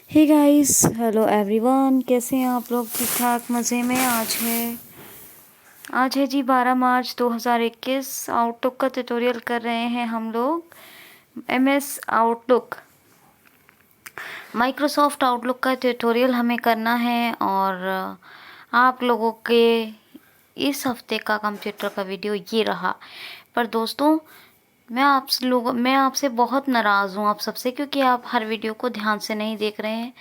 Hey guys, hello everyone. कैसे हैं आप लोग? ठीक ठाक, मज़े में। आज है जी 12 मार्च 2021। आउटलुक का ट्यूटोरियल कर रहे हैं हम लोग। एमएस आउटलुक, माइक्रोसॉफ्ट आउटलुक का ट्यूटोरियल हमें करना है और आप लोगों के इस हफ्ते का कंप्यूटर का वीडियो ये रहा। पर दोस्तों, मैं आपसे बहुत नाराज़ हूँ आप सबसे, क्योंकि आप हर वीडियो को ध्यान से नहीं देख रहे हैं।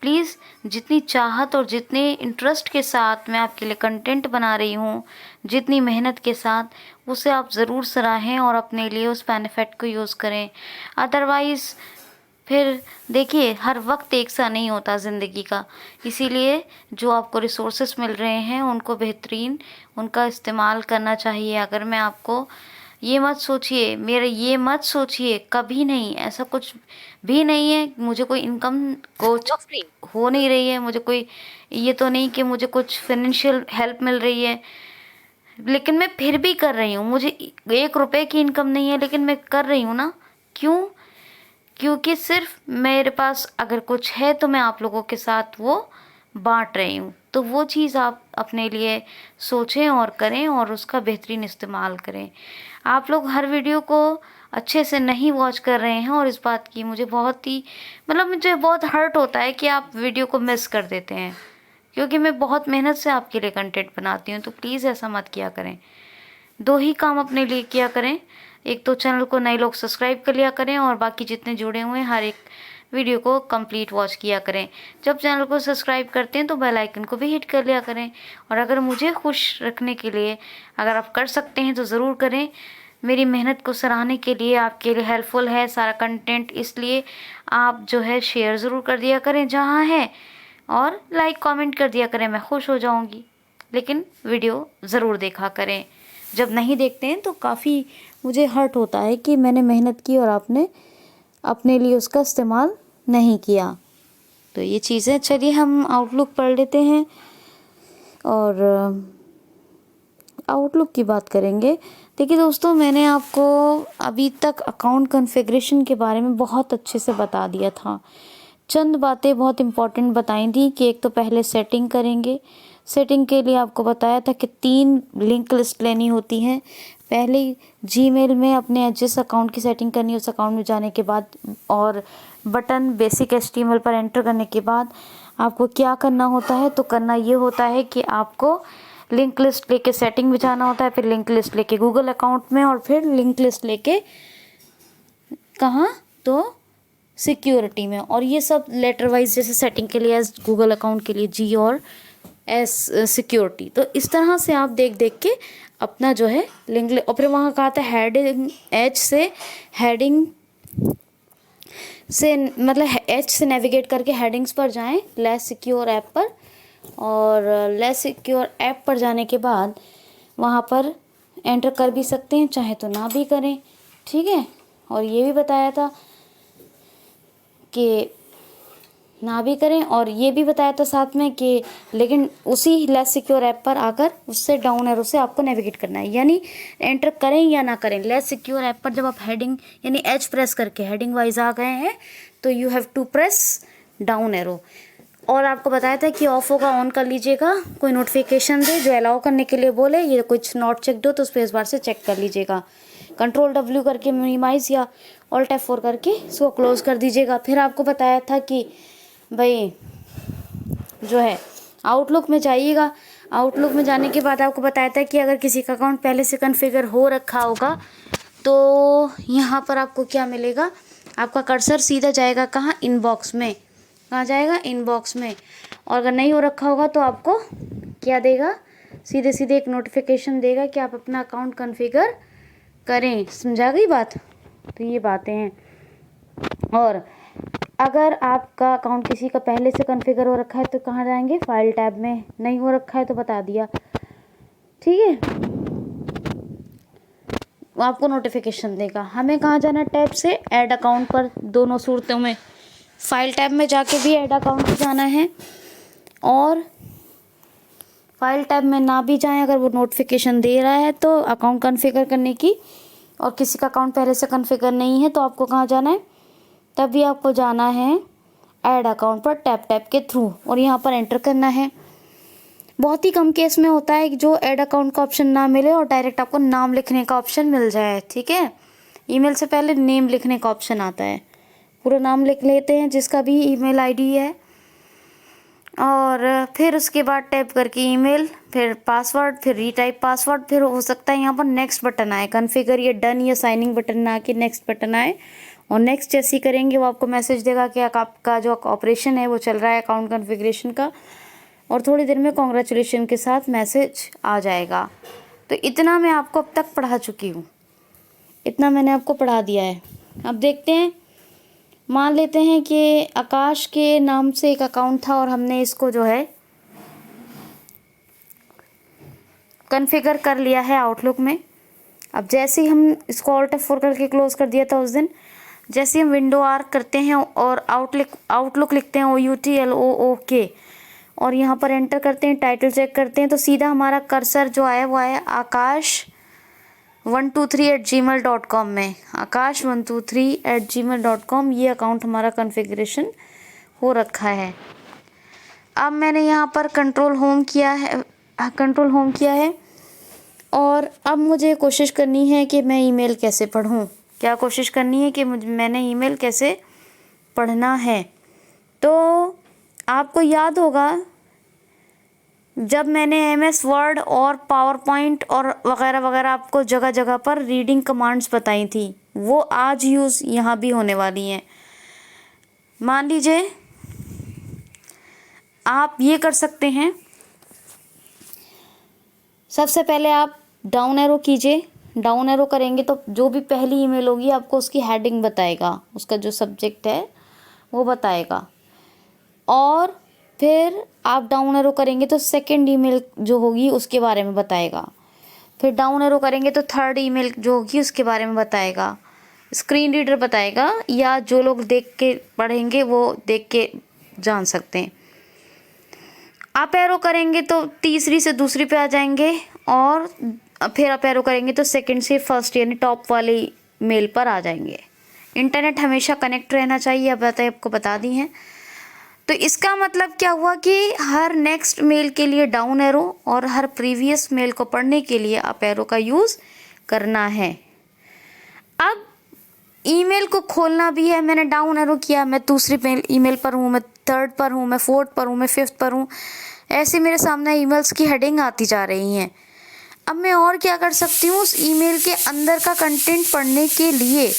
प्लीज़, जितनी चाहत और जितने इंटरेस्ट के साथ मैं आपके लिए कंटेंट बना रही हूँ, जितनी मेहनत के साथ, उसे आप ज़रूर सराहें और अपने लिए उस बेनिफिट को यूज़ करें। अदरवाइज़ फिर देखिए, हर वक्त एक सा नहीं होता ज़िंदगी का। इसीलिए जो आपको रिसोर्सेस मिल रहे हैं उनको बेहतरीन उनका इस्तेमाल करना चाहिए। अगर मैं आपको ये मत सोचिए, कभी नहीं, ऐसा कुछ भी नहीं है। मुझे कोई इनकम कुछ हो नहीं रही है, मुझे कोई ये तो नहीं कि मुझे कुछ फाइनेंशियल हेल्प मिल रही है, लेकिन मैं फिर भी कर रही हूँ। मुझे 1 रुपए की इनकम नहीं है, लेकिन मैं कर रही हूँ ना। क्यों? क्योंकि सिर्फ मेरे पास अगर कुछ है तो मैं आप लोगों के साथ वो बांट रही हूँ। तो वो चीज़ आप अपने लिए सोचें और करें और उसका बेहतरीन इस्तेमाल करें। आप लोग हर वीडियो को अच्छे से नहीं वॉच कर रहे हैं और इस बात की मुझे मुझे बहुत हर्ट होता है कि आप वीडियो को मिस कर देते हैं, क्योंकि मैं बहुत मेहनत से आपके लिए कंटेंट बनाती हूँ। तो प्लीज़ ऐसा मत किया करें। 2 ही काम अपने लिए किया करें। एक तो चैनल को नए लोग सब्सक्राइब कर लिया करें और बाकी जितने जुड़े हुए हैं हर एक वीडियो को कंप्लीट वॉच किया करें। जब चैनल को सब्सक्राइब करते हैं तो बेल आइकन को भी हिट कर लिया करें। और अगर मुझे खुश रखने के लिए अगर आप कर सकते हैं तो ज़रूर करें। मेरी मेहनत को सराहने के लिए आपके लिए हेल्पफुल है सारा कंटेंट, इसलिए आप जो है शेयर ज़रूर कर दिया करें जहाँ है, और लाइक कमेंट कर दिया करें। मैं खुश हो जाऊँगी। लेकिन वीडियो ज़रूर देखा करें। जब नहीं देखते हैं तो काफ़ी मुझे हर्ट होता है कि मैंने मेहनत की और आपने अपने लिए उसका इस्तेमाल नहीं किया। तो ये चीज़ें, चलिए हम आउटलुक पढ़ लेते हैं और आउटलुक की बात करेंगे। देखिए दोस्तों, मैंने आपको अभी तक अकाउंट कॉन्फ़िगरेशन के बारे में बहुत अच्छे से बता दिया था। चंद बातें बहुत इम्पॉर्टेंट बताई थी कि एक तो पहले सेटिंग करेंगे। सेटिंग के लिए आपको बताया था कि 3 लिंक लिस्ट लेनी होती हैं। पहले जीमेल में अपने जिस अकाउंट की सेटिंग करनी है उस अकाउंट में जाने के बाद और बटन बेसिक एचटीएमएल पर एंटर करने के बाद आपको क्या करना होता है, तो करना ये होता है कि आपको लिंक लिस्ट लेके सेटिंग में जाना होता है, फिर लिंक लिस्ट लेके गूगल अकाउंट में, और फिर लिंक लिस्ट लेके कहाँ, तो सिक्योरिटी में। और ये सब लेटर वाइज, जैसे सेटिंग के लिए एस, गूगल अकाउंट के लिए जी, और एस सिक्योरिटी। तो इस तरह से आप देख देख के अपना जो है लिंक और फिर वहाँ कहा था हेडिंग एच से, हेडिंग से मतलब एच से नेविगेट करके हेडिंग्स पर जाएं लेस सिक्योर ऐप पर, और लेस सिक्योर ऐप पर जाने के बाद वहाँ पर एंटर कर भी सकते हैं, चाहे तो ना भी करें, ठीक है। और ये भी बताया था कि ना भी करें, और ये भी बताया था साथ में कि लेकिन उसी लेस सिक्योर ऐप पर आकर उससे डाउन एरो से आपको नेविगेट करना है, यानी एंटर करें या ना करें। लेस सिक्योर ऐप पर जब आप हेडिंग यानी एच प्रेस करके हेडिंग वाइज आ गए हैं तो you have to press down arrow. और आपको बताया था कि ऑफ होगा ऑन कर लीजिएगा, कोई नोटिफिकेशन दे जो अलाउ करने के लिए बोले, ये कुछ नॉट चेकड हो तो स्पेस बार से चेक कर लीजिएगा। कंट्रोल W करके मिनिमाइज या ऑल्ट F4 करके इसको क्लोज कर दीजिएगा। फिर आपको बताया था कि भाई जो है आउटलुक में जाइएगा। आउटलुक में जाने के बाद आपको बताया था कि अगर किसी का अकाउंट पहले से कॉन्फ़िगर हो रखा होगा तो यहाँ पर आपको क्या मिलेगा, आपका कर्सर सीधा जाएगा कहाँ, इनबॉक्स में। कहाँ जाएगा, इनबॉक्स में। और अगर नहीं हो रखा होगा तो आपको क्या देगा, सीधे सीधे एक नोटिफिकेशन देगा कि आप अपना अकाउंट कॉन्फ़िगर करें। समझा गई बात? तो ये बातें हैं। और अगर आपका अकाउंट किसी का पहले से कॉन्फ़िगर हो रखा है तो कहाँ जाएंगे, फाइल टैब में। नहीं हो रखा है तो बता दिया, ठीक है। आपको नोटिफिकेशन देगा। हमें कहाँ जाना, टैब से ऐड अकाउंट पर। दोनों सूरतों में फाइल टैब में जाके भी ऐड अकाउंट पर जाना है, और फाइल टैब में ना भी जाएं अगर वो नोटिफिकेशन दे रहा है तो अकाउंट कॉन्फ़िगर करने की, और किसी का अकाउंट पहले से कॉन्फ़िगर नहीं है तो आपको कहाँ जाना है, तभी आपको जाना है ऐड अकाउंट पर टैप टैप के थ्रू और यहाँ पर एंटर करना है। बहुत ही कम केस में होता है कि जो ऐड अकाउंट का ऑप्शन ना मिले और डायरेक्ट आपको नाम लिखने का ऑप्शन मिल जाए। ठीक है, ईमेल से पहले नेम लिखने का ऑप्शन आता है। पूरा नाम लिख लेते हैं जिसका भी ईमेल आईडी है और फिर उसके बाद टाइप करके ईमेल, फिर पासवर्ड, फिर रीटाइप पासवर्ड, फिर हो सकता है यहाँ पर नेक्स्ट बटन आए, कॉन्फ़िगर या डन या साइनिंग बटन ना आके नेक्स्ट बटन आए और नेक्स्ट जैसे ही करेंगे वो आपको मैसेज देगा कि आपका जो ऑपरेशन है वो चल रहा है अकाउंट कॉन्फ़िगरेशन का, और थोड़ी देर में कॉन्ग्रेचुलेशन के साथ मैसेज आ जाएगा। तो इतना मैं आपको अब तक पढ़ा चुकी हूँ, इतना मैंने आपको पढ़ा दिया है। अब देखते हैं, मान लेते हैं कि आकाश के नाम से एक अकाउंट था और हमने इसको जो है कॉन्फ़िगर कर लिया है आउटलुक में। अब जैसे ही हम इसको ऑल्ट F4 करके क्लोज़ कर दिया था उस दिन, जैसे हम विंडो आर करते हैं और आउटलुक लिखते हैं OUTLOOK और यहाँ पर एंटर करते हैं, टाइटल चेक करते हैं तो सीधा हमारा कर्सर जो आया वो आया आकाश123@gmail.com में। आकाश123@gmail.com ये अकाउंट हमारा कॉन्फ़िगरेशन हो रखा है। अब मैंने यहाँ पर कंट्रोल होम किया है और अब मुझे कोशिश करनी है कि मैं ईमेल कैसे पढूँ। क्या कोशिश करनी है कि मैंने ईमेल कैसे पढ़ना है। तो आपको याद होगा जब मैंने MS वर्ड और पावर पॉइंट और वगैरह वगैरह आपको जगह जगह पर रीडिंग कमांड्स बताई थी, वो आज यूज़ यहाँ भी होने वाली हैं। मान लीजिए आप ये कर सकते हैं, सबसे पहले आप डाउन एरो कीजिए। डाउन एरो करेंगे तो जो भी पहली ईमेल होगी आपको उसकी हेडिंग बताएगा, उसका जो सब्जेक्ट है वो बताएगा, और फिर आप डाउन एरो करेंगे तो सेकंड ईमेल जो होगी उसके बारे में बताएगा। फिर डाउन एरो करेंगे तो थर्ड ईमेल जो होगी उसके बारे में बताएगा। स्क्रीन रीडर बताएगा या जो लोग देख के पढ़ेंगे वो देख के जान सकते हैं। अप एरो करेंगे तो तीसरी से दूसरी पे आ जाएंगे और फिर अप एरो करेंगे तो सेकंड से फर्स्ट यानी टॉप वाली मेल पर आ जाएंगे। इंटरनेट हमेशा कनेक्ट रहना चाहिए, अब आपको बता दी हैं। तो इसका मतलब क्या हुआ कि हर नेक्स्ट मेल के लिए डाउन एरो और हर प्रीवियस मेल को पढ़ने के लिए अप एरो का यूज़ करना है। अब ईमेल को खोलना भी है, मैंने डाउन एरो किया, मैं दूसरी ईमेल पर हूँ, मैं थर्ड पर हूँ, मैं फोर्थ पर हूँ, मैं फिफ्थ पर हूँ, ऐसे मेरे सामने ईमेल्स की हेडिंग आती जा रही हैं। अब मैं और क्या कर सकती हूँ उस ईमेल के अंदर का कंटेंट पढ़ने के लिए।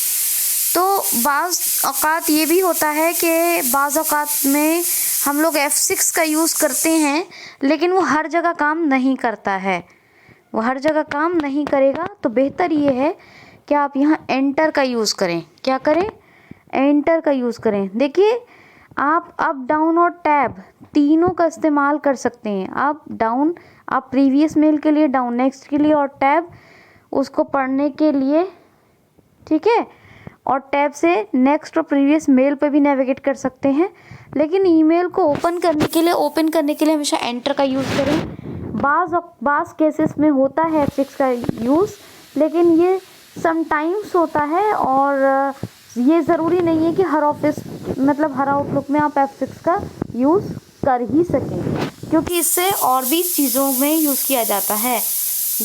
तो बाज़ औक़ात ये भी होता है कि बाज़ औक़ात में हम लोग F6 का यूज़ करते हैं लेकिन वो हर जगह काम नहीं करता है, वो हर जगह काम नहीं करेगा। तो बेहतर ये है कि आप यहाँ एंटर का यूज़ करें। क्या करें? एंटर का यूज़ करें। देखिए आप अप डाउन और टैब तीनों का इस्तेमाल कर सकते हैं। आप डाउन, आप प्रीवियस मेल के लिए डाउन, नेक्स्ट के लिए, और टैब उसको पढ़ने के लिए, ठीक है, और टैब से नेक्स्ट और प्रीवियस मेल पे भी नेविगेट कर सकते हैं। लेकिन ईमेल को ओपन करने के लिए हमेशा एंटर का यूज़ करें। बाज़ केसेस में होता है F6 का यूज़, लेकिन ये समटाइम्स होता है और ये ज़रूरी नहीं है कि हर ऑफिस मतलब हर आउटलुक में आप F6 का यूज़ कर ही सकें, क्योंकि इससे और भी चीज़ों में यूज़ किया जाता है।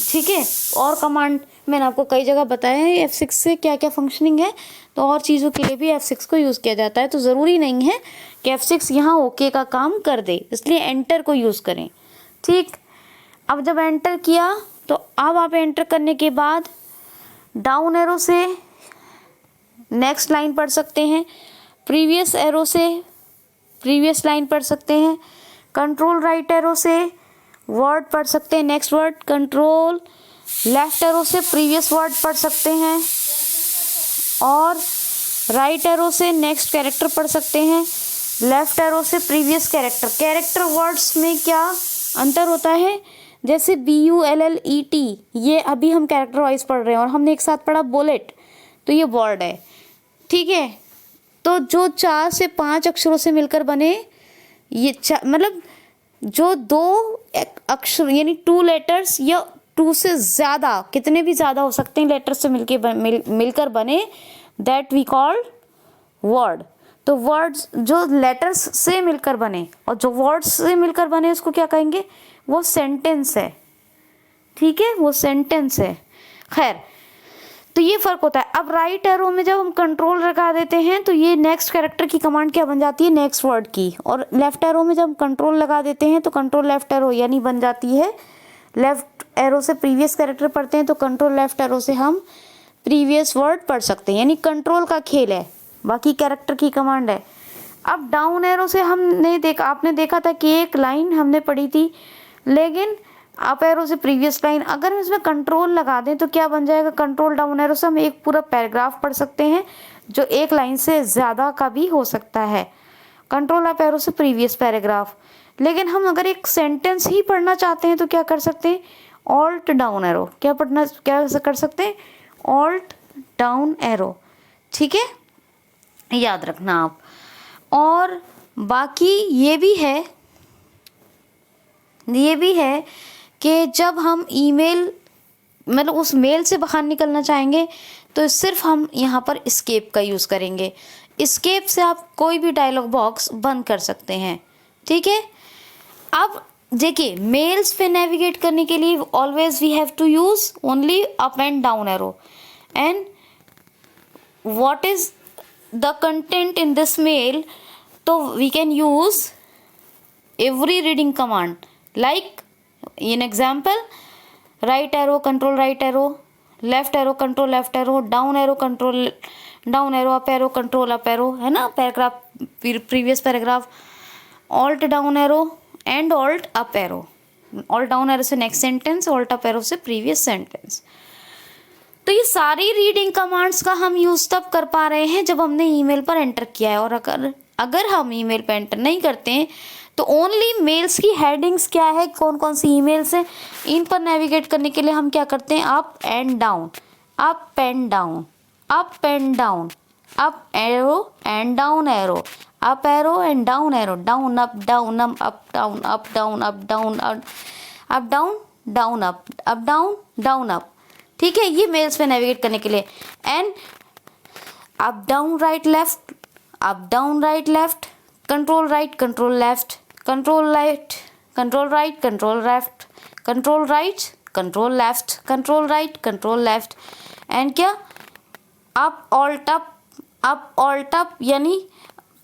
ठीक है, और कमांड मैंने आपको कई जगह बताया है F6 से क्या क्या फंक्शनिंग है, तो और चीज़ों के लिए भी F6 को यूज़ किया जाता है। तो ज़रूरी नहीं है कि F6 यहाँ ओके का काम कर दे, इसलिए एंटर को यूज़ करें। ठीक, अब जब एंटर किया तो अब आप एंटर करने के बाद डाउन एरो से नेक्स्ट लाइन पढ़ सकते हैं, प्रीवियस एरो से प्रीवियस लाइन पढ़ सकते हैं, कंट्रोल राइट एरो से वर्ड पढ़ सकते हैं, next word, control left arrow से प्रीवियस वर्ड पढ़ सकते हैं, और राइट एरो से नेक्स्ट कैरेक्टर पढ़ सकते हैं, लेफ्ट एरो से प्रीवियस कैरेक्टर। कैरेक्टर वर्ड्स में क्या अंतर होता है? जैसे BULLET, ये अभी हम कैरेक्टर वाइज पढ़ रहे हैं और हमने एक साथ पढ़ा बुलेट, तो ये वर्ड है। ठीक है, तो जो 4 से 5 अक्षरों से मिलकर बने, ये मतलब जो 2 अक्षर यानी 2 लेटर्स या 2 से ज़्यादा, कितने भी ज़्यादा हो सकते हैं लेटर्स से मिलकर बने, दैट वी कॉल्ड वर्ड। तो वर्ड्स जो लेटर्स से मिलकर बने और जो वर्ड्स से मिलकर बने उसको क्या कहेंगे, वो सेंटेंस है। ठीक है, वो सेंटेंस है। खैर, तो ये फ़र्क होता है। अब राइट एरो में जब हम कंट्रोल लगा देते हैं तो ये नेक्स्ट कैरेक्टर की कमांड क्या बन जाती है, नेक्स्ट वर्ड की। और लेफ्ट एरो में जब हम कंट्रोल लगा देते हैं तो कंट्रोल लेफ्ट एरो यानी बन जाती है, लेफ्ट एरो से प्रीवियस कैरेक्टर पढ़ते हैं तो कंट्रोल लेफ्ट एरो से हम प्रीवियस वर्ड पढ़ सकते हैं। यानी कंट्रोल का खेल है, बाकी कैरेक्टर की कमांड है। अब डाउन एरो से आपने देखा था कि एक लाइन हमने पढ़ी थी, लेकिन अप एरो से प्रीवियस लाइन। अगर हम इसमें कंट्रोल लगा दें तो क्या बन जाएगा, कंट्रोल डाउन एरो से हम एक पूरा पैराग्राफ पढ़ सकते हैं, जो एक लाइन से ज़्यादा का भी हो सकता है। कंट्रोल अप एरो से प्रीवियस पैराग्राफ। लेकिन हम अगर एक सेंटेंस ही पढ़ना चाहते हैं तो क्या कर सकते हैं, ऑल्ट डाउन एरो। क्या कर सकते हैं, ऑल्ट डाउन एरो। ठीक है, याद रखना आप। और बाकी ये भी है कि जब हम ईमेल मतलब उस मेल से बाहर निकलना चाहेंगे तो सिर्फ हम यहाँ पर एस्केप का यूज़ करेंगे। एस्केप से आप कोई भी डायलॉग बॉक्स बंद कर सकते हैं। ठीक है, अब देखिए मेल्स पे नेविगेट करने के लिए always we have to use only up and down arrow. And what is the content in this mail, तो we can use every reading command like in example right arrow control right arrow, left arrow control left arrow, down arrow control down arrow, up arrow control up arrow, है ना, paragraph previous paragraph, alt down arrow and alt up arrow. Alt down arrow से next sentence, alt up arrow से previous sentence. तो ये सारी reading commands का हम use तब कर पा रहे हैं जब हमने ईमेल पर एंटर किया है। और अगर हम ईमेल पर एंटर नहीं करते हैं तो ओनली मेल्स की हेडिंग्स क्या है, कौन कौन सी ईमेल्स हैं, इन पर नेविगेट करने के लिए हम क्या करते हैं, up and down, up and down, up and down, up arrow and down arrow, up arrow and down arrow, down up down up down up down up down up down down up down down up. ठीक है, ये mails पे navigate करने के लिए। And up down right left, up down right left, control right control left, control right control right control left, control right control left, control right control left. And क्या, up alt up यानी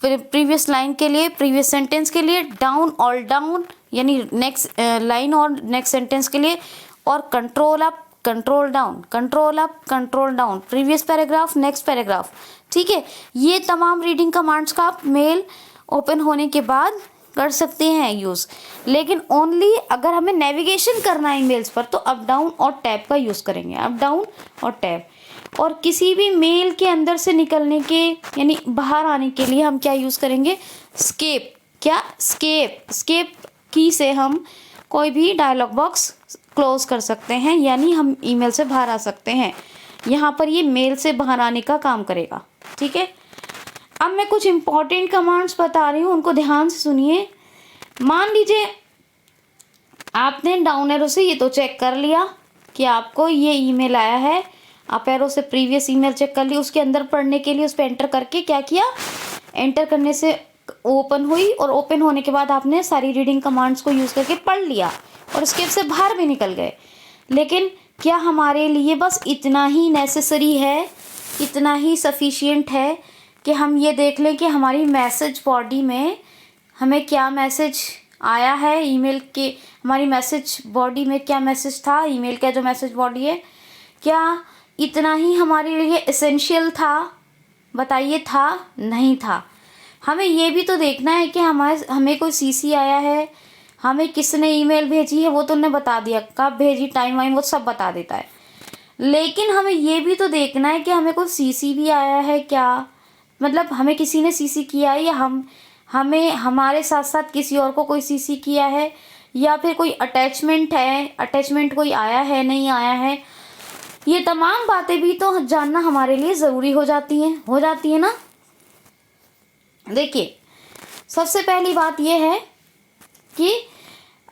previous line के लिए, previous sentence के लिए, down alt down यानी next line और next sentence के लिए, और control up control down, control up control down, previous paragraph next paragraph. ठीक है, ये तमाम रीडिंग कमांड्स का आप मेल ओपन होने के बाद कर सकते हैं यूज़। लेकिन ओनली अगर हमें नेविगेशन करना है ईमेल्स पर तो अप डाउन और टैब का यूज़ करेंगे, अप डाउन और टैब। और किसी भी मेल के अंदर से निकलने के यानी बाहर आने के लिए हम क्या यूज़ करेंगे, स्केप। क्या, स्केप की से हम कोई भी डायलॉग बॉक्स क्लोज कर सकते हैं, यानी हम ईमेल से बाहर आ सकते हैं। यहाँ पर ये मेल से बाहर आने का काम करेगा। ठीक है, अब मैं कुछ इम्पॉर्टेंट कमांड्स बता रही हूँ, उनको ध्यान से सुनिए। मान लीजिए आपने डाउन एरो से ये तो चेक कर लिया कि आपको ये ईमेल आया है, अप एरो से प्रीवियस ईमेल चेक कर ली, उसके अंदर पढ़ने के लिए उस पर एंटर करके क्या किया, एंटर करने से ओपन हुई, और ओपन होने के बाद आपने सारी रीडिंग कमांड्स को यूज़ करके पढ़ लिया और उसके से बाहर भी निकल गए। लेकिन क्या हमारे लिए बस इतना ही नेसेसरी है, इतना ही सफिशिएंट है कि हम ये देख लें कि हमारी मैसेज बॉडी में हमें क्या मैसेज आया है, ईमेल के हमारी मैसेज बॉडी में क्या मैसेज था, ईमेल का जो मैसेज बॉडी है, क्या इतना ही हमारे लिए एसेंशियल था? बताइए, था नहीं था। हमें ये भी तो देखना है कि हमें कोई सीसी आया है, हमें किसने ईमेल भेजी है, वो तो उन्हें बता दिया, कब भेजी, टाइम वाइम वो सब बता देता है। लेकिन हमें ये भी तो देखना है कि हमें कोई सीसी भी आया है क्या, मतलब हमें किसी ने सीसी किया है, या हमें हमारे साथ साथ किसी और को कोई सीसी किया है, या फिर कोई अटैचमेंट है, अटैचमेंट कोई आया है नहीं आया है। ये तमाम बातें भी तो जानना हमारे लिए ज़रूरी हो जाती है ना। देखिए, सबसे पहली बात यह है कि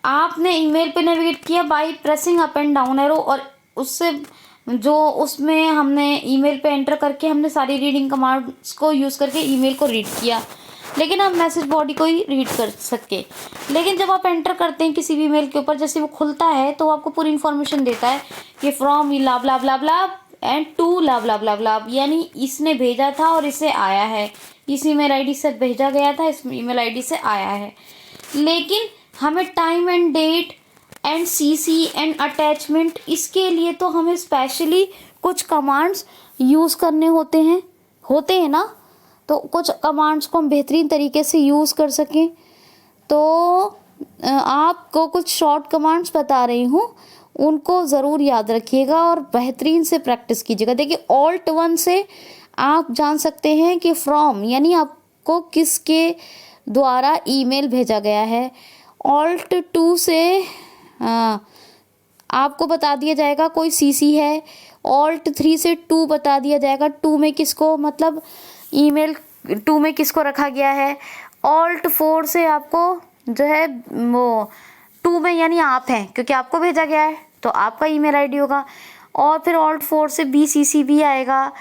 आपने ईमेल पे नेविगेट किया by pressing up and down arrow, और उससे जो उसमें हमने ईमेल पे एंटर करके हमने सारी रीडिंग कमांड्स को यूज़ करके ईमेल को रीड किया, लेकिन आप मैसेज बॉडी को ही रीड कर सके। लेकिन जब आप एंटर करते हैं किसी भी ईमेल के ऊपर, जैसे वो खुलता है तो आपको पूरी इन्फॉर्मेशन देता है कि फ्रॉम लाभ लाभ लाभ लाभ एंड टू लाभ लाभ लाभ लाभ, यानी इसने भेजा था और इसे आया है, इस ईमेल आईडी से भेजा गया था, इस ईमेल आईडी से आया है। लेकिन हमें time and date and CC and attachment, इसके लिए तो हमें स्पेशली कुछ कमांड्स यूज़ करने होते हैं ना। तो कुछ कमांड्स को हम बेहतरीन तरीके से यूज़ कर सकें तो आपको कुछ शॉर्ट कमांड्स बता रही हूँ, उनको ज़रूर याद रखिएगा और बेहतरीन से प्रैक्टिस कीजिएगा। देखिए Alt+1 से आप जान सकते हैं कि फ्रॉम यानी आपको किसके द्वारा ईमेल भेजा गया है। Alt+2 से आपको बता दिया जाएगा कोई सीसी है। Alt+3 से 2 बता दिया जाएगा, 2 में किसको, मतलब ईमेल 2 में किसको रखा गया है। Alt+4 से आपको जो है वो 2 में यानी आप हैं, क्योंकि आपको भेजा गया है तो आपका ईमेल आईडी होगा। और फिर Alt+4 से BCC भी आएगा।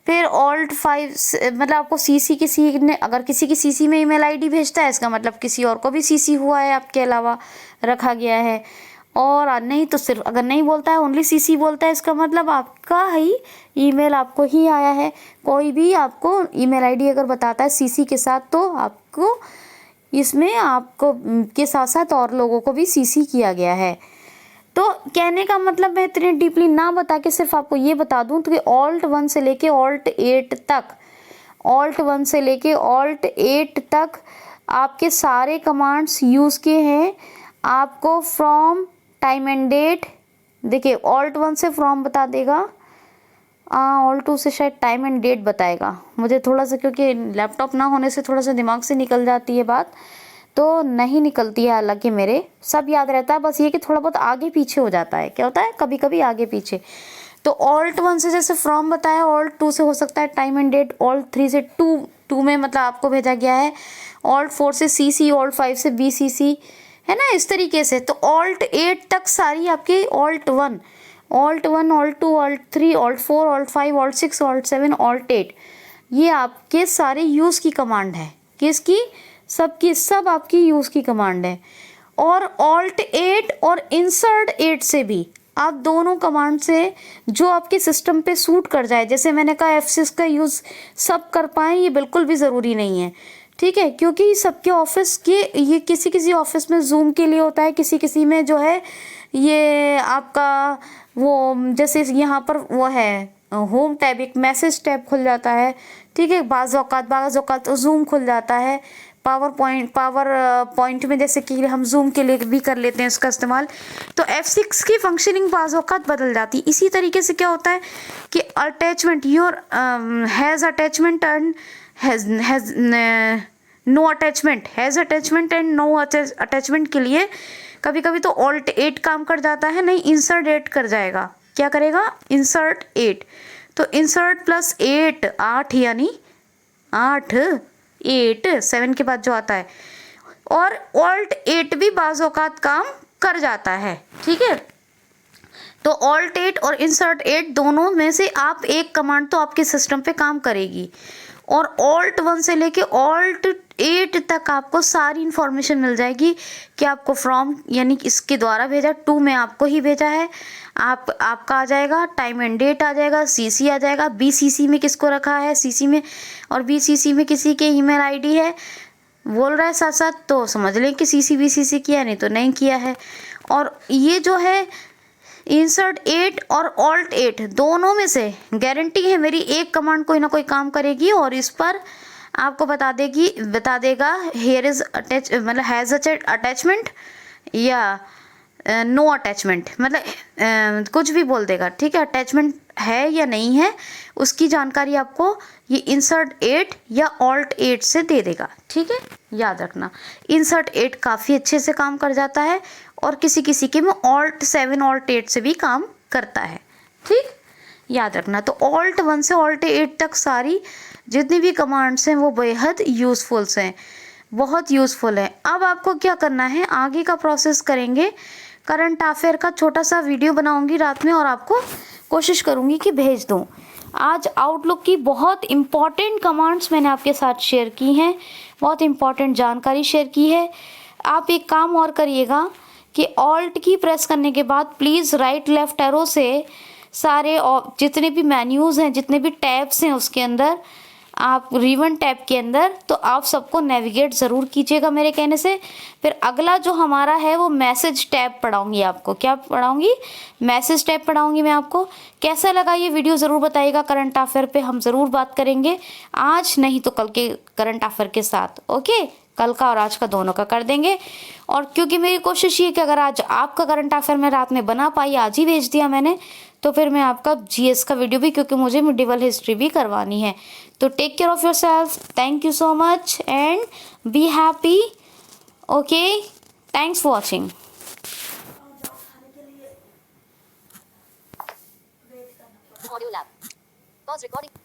फिर Alt+5 मतलब आपको सीसी, किसी ने अगर किसी की सीसी में ईमेल आईडी भेजता है, इसका मतलब किसी और को भी सीसी हुआ है, आपके अलावा रखा गया है। और नहीं तो सिर्फ अगर नहीं बोलता है, ओनली सीसी बोलता है, इसका मतलब आपका ही ईमेल आपको ही आया है। कोई भी आपको ईमेल आईडी अगर बताता है सीसी के साथ, तो आपको इसमें आपको के साथ साथ और लोगों को भी सीसी किया गया है। तो कहने का मतलब मैं इतनी डीपली ना बता के सिर्फ आपको ये बता दूं तो कि Alt+1 से लेके Alt+8 तक, Alt+1 से लेके Alt+8 तक आपके सारे कमांड्स यूज़ किए हैं। आपको फ्रॉम, टाइम एंड डेट, देखिए Alt+1 से फ्रॉम बता देगा, Alt+2 से शायद टाइम एंड डेट बताएगा। मुझे थोड़ा सा, क्योंकि लैपटॉप ना होने से थोड़ा सा दिमाग से निकल जाती है बात, तो नहीं निकलती है, हालांकि मेरे सब याद रहता है, बस ये कि थोड़ा बहुत आगे पीछे हो जाता है। क्या होता है कभी कभी आगे पीछे। तो Alt+1 से जैसे फ्रॉम बताया, Alt+2 से हो सकता है टाइम एंड डेट, Alt+3 से 2 में मतलब आपको भेजा गया है, Alt+4 से CC, Alt+5 से BCC, है ना, इस तरीके से। तो Alt+8 तक सारी आपकी Alt+1, Alt+2, Alt+3, Alt+4, Alt+5, Alt+6, Alt+7, Alt+8, ये आपके सारे यूज़ की कमांड है। किसकी? सबकी, सब आपकी यूज़ की कमांड है। और Alt+8 और Insert+8 से भी आप दोनों कमांड से जो आपके सिस्टम पे सूट कर जाए, जैसे मैंने कहा F6 का यूज़ सब कर पाएँ, ये बिल्कुल भी ज़रूरी नहीं है, ठीक है, क्योंकि सबके ऑफिस के, ये किसी किसी ऑफिस में जूम के लिए होता है, किसी किसी में जो है ये आपका वो, जैसे यहाँ पर वो है होम टैब, एक मैसेज टैब खुल जाता है, ठीक है, बाज़ औक़ात जूम खुल जाता है। पावर पॉइंट में जैसे कि हम जूम के लिए भी कर लेते हैं इसका इस्तेमाल, तो F6 की फंक्शनिंग बाज़ औक़ात बदल जाती है। इसी तरीके से क्या होता है कि attachment, your has attachment and has no attachment, has attachment and no attachment के लिए कभी कभी तो Alt+8 काम कर जाता है, नहीं Insert+8 कर जाएगा। क्या करेगा? Insert+8। तो Insert+8 8, यानी 8, 7 के बाद जो आता है, और Alt+8 भी बाज़ औक़ात काम कर जाता है, ठीक है। तो Alt+8 और Insert+8 दोनों में से आप एक कमांड तो आपके सिस्टम पे काम करेगी। और Alt+1 से लेके Alt+8 तक आपको सारी इन्फॉर्मेशन मिल जाएगी कि आपको फ्रॉम यानी इसके द्वारा भेजा, 2 में आपको ही भेजा है, आपका आ जाएगा, टाइम एंड डेट आ जाएगा, CC आ जाएगा, BCC में किसको रखा है, CC में और BCC में किसी के ईमेल आईडी है, बोल रहा है साथ साथ, तो समझ लें कि CC BCC किया, नहीं तो नहीं किया है। और ये जो है Insert+8 और Alt+8 दोनों में से गारंटी है मेरी, एक कमांड कोई ना कोई काम करेगी और इस पर आपको बता देगा हेयर इज अटैच, मतलब हैज़ अटैचमेंट या नो अटैचमेंट, मतलब कुछ भी बोल देगा, ठीक है, अटैचमेंट है या नहीं है उसकी जानकारी आपको ये Insert+8 या Alt+8 से दे देगा, ठीक है, याद रखना। Insert+8 काफ़ी अच्छे से काम कर जाता है और किसी किसी के में Alt+7 Alt+8 से भी काम करता है, ठीक, याद रखना। तो Alt+1 से Alt+8 तक सारी जितनी भी कमांड्स हैं वो बेहद यूज़फुल्स हैं, बहुत यूज़फुल है। अब आपको क्या करना है, आगे का प्रोसेस करेंगे, करंट अफेयर का छोटा सा वीडियो बनाऊंगी रात में और आपको कोशिश करूँगी कि भेज दूँ। आज आउटलुक की बहुत इम्पॉर्टेंट कमांड्स मैंने आपके साथ शेयर की हैं, बहुत इम्पॉर्टेंट जानकारी शेयर की है। आप एक काम और करिएगा कि ऑल्ट की प्रेस करने के बाद प्लीज़ राइट लेफ्ट एरो से सारे जितने भी मेन्यूज़ हैं, जितने भी टैब्स हैं उसके अंदर, आप रिबन टैब के अंदर, तो आप सबको नेविगेट ज़रूर कीजिएगा मेरे कहने से। फिर अगला जो हमारा है वो मैसेज टैब पढ़ाऊँगी आपको। क्या पढ़ाऊँगी? मैसेज टैब पढ़ाऊँगी मैं आपको। कैसा लगा ये वीडियो ज़रूर बताइएगा। करंट अफेयर पे हम ज़रूर बात करेंगे, आज नहीं तो कल के करंट अफेयर के साथ। ओके, कल का और आज का दोनों का कर देंगे। और क्योंकि मेरी कोशिश ये कि अगर आज आपका करंट अफेयर मैं रात में बना पाई, आज ही भेज दिया मैंने, तो फिर मैं आपका जीएस का वीडियो भी, क्योंकि मुझे मिडिवल हिस्ट्री भी करवानी है। तो take care of yourself, thank you so much and be happy. Okay, thanks for watching. Audio lab pause recording.